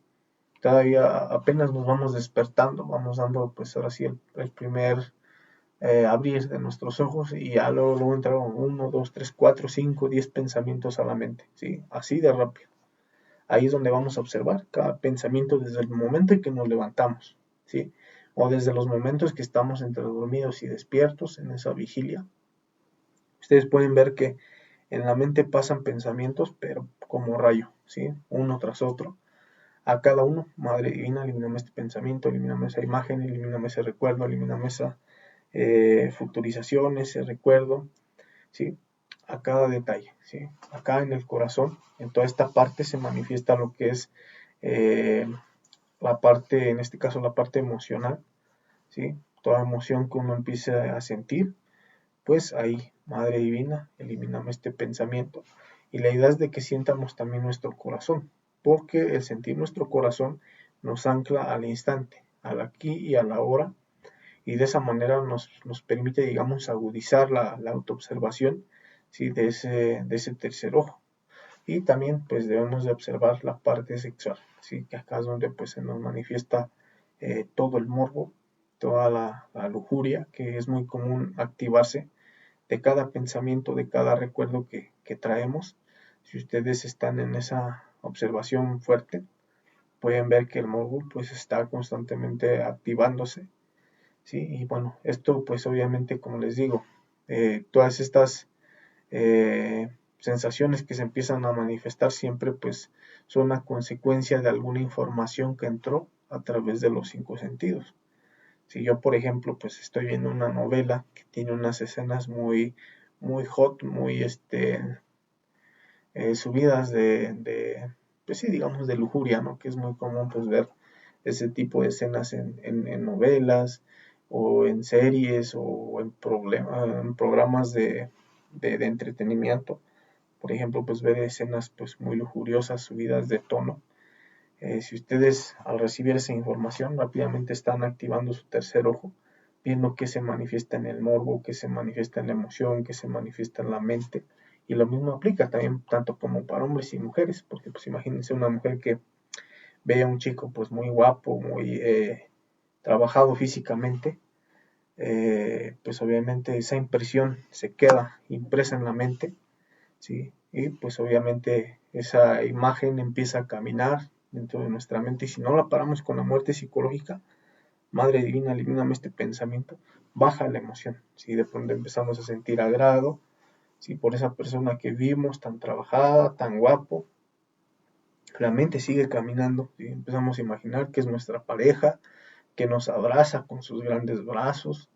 Todavía apenas nos vamos despertando, vamos dando pues ahora sí el primer abrir de nuestros ojos y ya luego entraron 1, 2, 3, 4, 5, 10 pensamientos a la mente, ¿sí? Así de rápido. Ahí es donde vamos a observar cada pensamiento desde el momento en que nos levantamos, ¿sí? O desde los momentos que estamos entre dormidos y despiertos en esa vigilia. Ustedes pueden ver que en la mente pasan pensamientos, pero como rayo, ¿sí? Uno tras otro. A cada uno, Madre Divina, elimíname este pensamiento, elimíname esa imagen, elimíname ese recuerdo, elimíname esa futurización, ese recuerdo, ¿sí? A cada detalle, ¿sí? Acá en el corazón, en toda esta parte se manifiesta lo que es eh, la parte, en este caso la parte emocional, ¿sí? Toda emoción que uno empiece a sentir, pues ahí, Madre Divina, elimíname este pensamiento. Y la idea es de que sientamos también nuestro corazón, porque el sentir nuestro corazón nos ancla al instante, al aquí y a la hora, y de esa manera nos permite, digamos, agudizar la autoobservación, ¿sí? de ese tercer ojo. Y también pues debemos de observar la parte sexual, ¿sí? Que acá es donde pues se nos manifiesta todo el morbo, toda la lujuria, que es muy común activarse de cada pensamiento, de cada recuerdo que traemos. Si ustedes están en esa observación fuerte, pueden ver que el morbo pues está constantemente activándose, ¿sí? Y bueno, esto pues obviamente, como les digo, todas estas sensaciones que se empiezan a manifestar siempre pues son a consecuencia de alguna información que entró a través de los 5 sentidos. Si yo, por ejemplo, pues estoy viendo una novela que tiene unas escenas muy hot, muy subidas pues sí, digamos, de lujuria, ¿no? Que es muy común pues ver ese tipo de escenas en novelas o en series o en programas de entretenimiento. Por ejemplo, pues ver escenas pues muy lujuriosas, subidas de tono. Si ustedes al recibir esa información rápidamente están activando su tercer ojo, viendo que se manifiesta en el morbo, que se manifiesta en la emoción, que se manifiesta en la mente. Y lo mismo aplica también tanto como para hombres y mujeres, porque pues imagínense una mujer que ve a un chico pues muy guapo, muy trabajado físicamente, pues obviamente esa impresión se queda impresa en la mente, ¿sí? Y pues obviamente esa imagen empieza a caminar dentro de nuestra mente y si no la paramos con la muerte psicológica, Madre Divina, elimíname este pensamiento, baja la emoción, ¿sí? De pronto empezamos a sentir agrado, ¿sí? Por esa persona que vimos tan trabajada, tan guapo, la mente sigue caminando, ¿sí? Empezamos a imaginar que es nuestra pareja, que nos abraza con sus grandes brazos,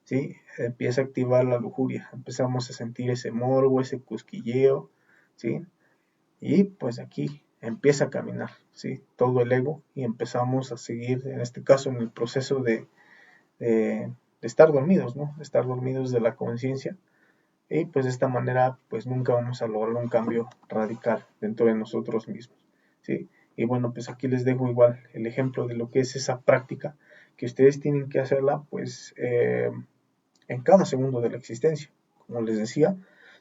¿sí? Empieza a activar la lujuria, empezamos a sentir ese morbo, ese cosquilleo, ¿sí? Y pues aquí empieza a caminar, ¿sí? Todo el ego y empezamos a seguir, en este caso, en el proceso de estar dormidos, ¿no? De estar dormidos de la conciencia. Y pues de esta manera, pues nunca vamos a lograr un cambio radical dentro de nosotros mismos, ¿sí? Y bueno, pues aquí les dejo igual el ejemplo de lo que es esa práctica, que ustedes tienen que hacerla, pues, en cada segundo de la existencia. Como les decía,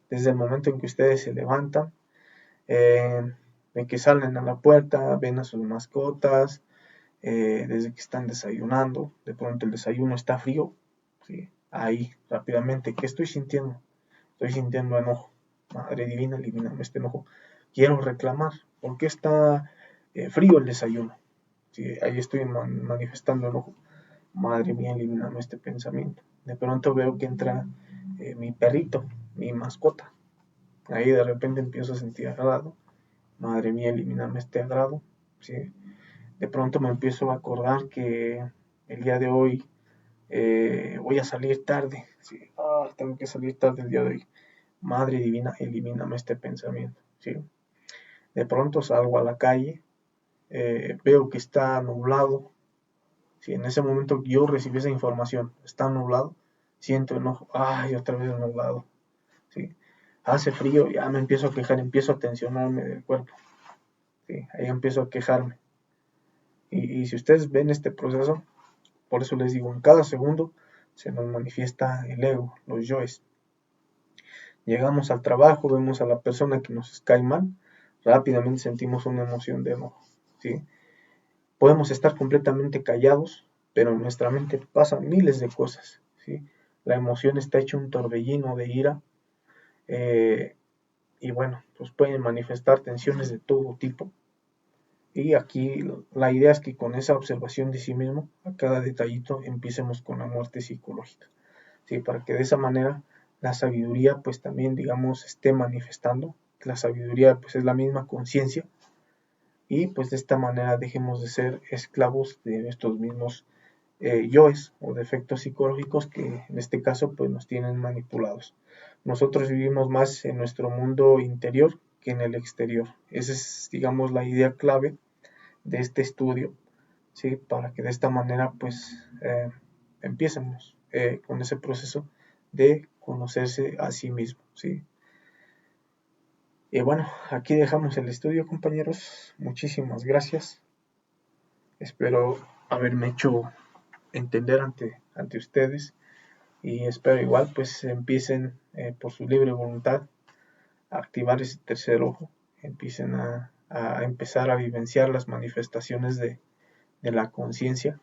desde el momento en que ustedes se levantan, en que salen a la puerta, ven a sus mascotas, desde que están desayunando, de pronto el desayuno está frío, ¿sí? Ahí rápidamente, ¿qué estoy sintiendo? Estoy sintiendo enojo. Madre divina, elimíname este enojo. Quiero reclamar, ¿por qué está frío el desayuno? ¿Sí? Ahí estoy manifestando enojo. Madre mía, elimíname este pensamiento. De pronto veo que entra mi perrito, mi mascota. Ahí de repente empiezo a sentir agrado. Madre mía, elimíname este agrado. ¿Sí? De pronto me empiezo a acordar que el día de hoy voy a salir tarde. ¿Sí? Tengo que salir tarde el día de hoy. Madre divina, elimíname este pensamiento. ¿Sí? De pronto salgo a la calle, veo que está nublado. Si en ese momento yo recibí esa información, está nublado, siento enojo, ay, otra vez nublado. ¿Sí? Hace frío, ya me empiezo a quejar, empiezo a tensionarme del cuerpo. ¿Sí? Ahí empiezo a quejarme. Y si ustedes ven este proceso, por eso les digo, en cada segundo se nos manifiesta el ego, los yoes. Llegamos al trabajo, vemos a la persona que nos cae mal, rápidamente sentimos una emoción de enojo, ¿sí? Podemos estar completamente callados, pero en nuestra mente pasan miles de cosas, ¿sí? La emoción está hecha un torbellino de ira, eh, y bueno, pues pueden manifestar tensiones de todo tipo. Y aquí la idea es que con esa observación de sí mismo, a cada detallito, empecemos con la muerte psicológica, ¿sí? Para que de esa manera la sabiduría pues también digamos esté manifestando. La sabiduría pues es la misma conciencia y pues de esta manera dejemos de ser esclavos de nuestros mismos yoes o defectos psicológicos que en este caso pues nos tienen manipulados. Nosotros vivimos más en nuestro mundo interior que en el exterior. Esa es digamos la idea clave de este estudio, ¿sí? Para que de esta manera pues empiecemos con ese proceso de conocerse a sí mismo, ¿sí? Y bueno, aquí dejamos el estudio, compañeros. Muchísimas gracias. Espero haberme hecho entender ante ustedes y espero igual pues empiecen por su libre voluntad a activar ese tercer ojo, empiecen a empezar a vivenciar las manifestaciones de la conciencia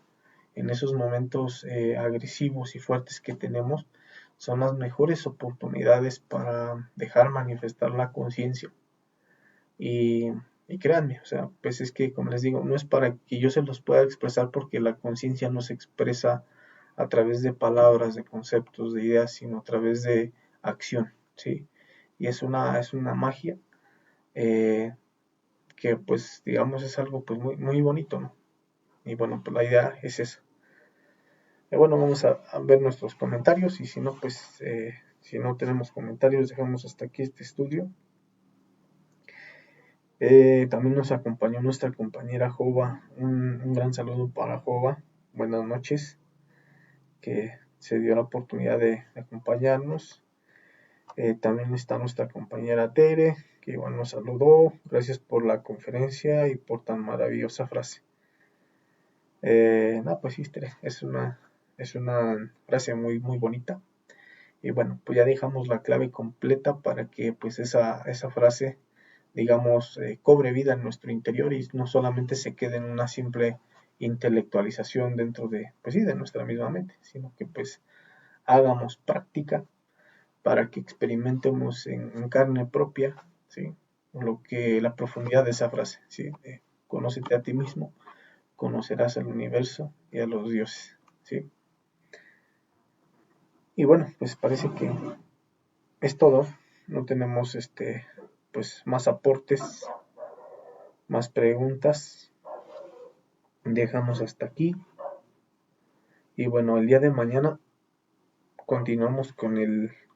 en esos momentos agresivos y fuertes que tenemos. Son las mejores oportunidades para dejar manifestar la conciencia. Y créanme, o sea, pues es que, como les digo, no es para que yo se los pueda expresar porque la conciencia no se expresa a través de palabras, de conceptos, de ideas, sino a través de acción, ¿sí? Y es una magia eh, que, pues, digamos, es algo pues muy, muy bonito, ¿no? Y bueno, pues la idea es esa. Bueno, vamos a ver nuestros comentarios y si no, pues, si no tenemos comentarios, dejamos hasta aquí este estudio. También nos acompañó nuestra compañera Jova. Un gran saludo para Jova. Buenas noches, que se dio la oportunidad de acompañarnos. También está nuestra compañera Tere, que igual nos saludó. Gracias por la conferencia y por tan maravillosa frase. No, pues sí, Tere, es una frase muy, muy bonita. Y bueno, pues ya dejamos la clave completa para que pues esa frase digamos, cobre vida en nuestro interior y no solamente se quede en una simple intelectualización dentro de, pues sí, de nuestra misma mente, sino que pues hagamos práctica para que experimentemos en carne propia, ¿sí? Lo que la profundidad de esa frase, ¿sí? Conócete a ti mismo, conocerás al universo y a los dioses, ¿sí? Y bueno, pues parece que es todo, no tenemos pues más aportes, más preguntas. Dejamos hasta aquí Y bueno, el día de mañana continuamos con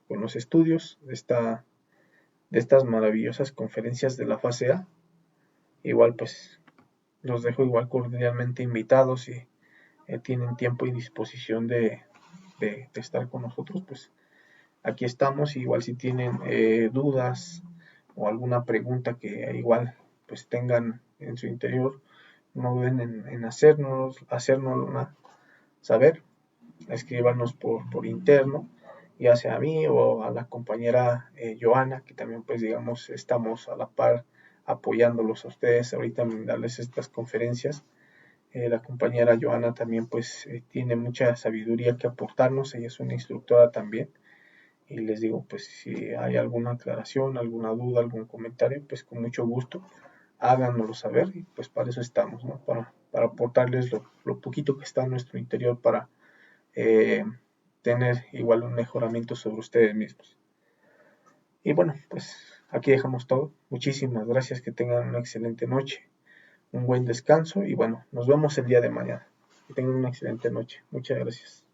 los estudios de estas maravillosas conferencias de la fase A. Igual pues los dejo igual cordialmente invitados y tienen tiempo y disposición de estar con nosotros, pues aquí estamos. Igual si tienen dudas o alguna pregunta que igual pues tengan en su interior, no duden en hacérnosla saber. Escríbanos por interno, ya sea a mí o a la compañera Joana, que también pues digamos estamos a la par apoyándolos a ustedes ahorita en darles estas conferencias. La compañera Joana también pues tiene mucha sabiduría que aportarnos, ella es una instructora también. Y les digo, pues si hay alguna aclaración, alguna duda, algún comentario, pues con mucho gusto háganoslo saber, y pues para eso estamos, ¿no? Para aportarles lo poquito que está en nuestro interior para eh, tener igual un mejoramiento sobre ustedes mismos. Y bueno, pues aquí dejamos todo. Muchísimas gracias, que tengan una excelente noche, un buen descanso y bueno, nos vemos el día de mañana. Que tengan una excelente noche. Muchas gracias.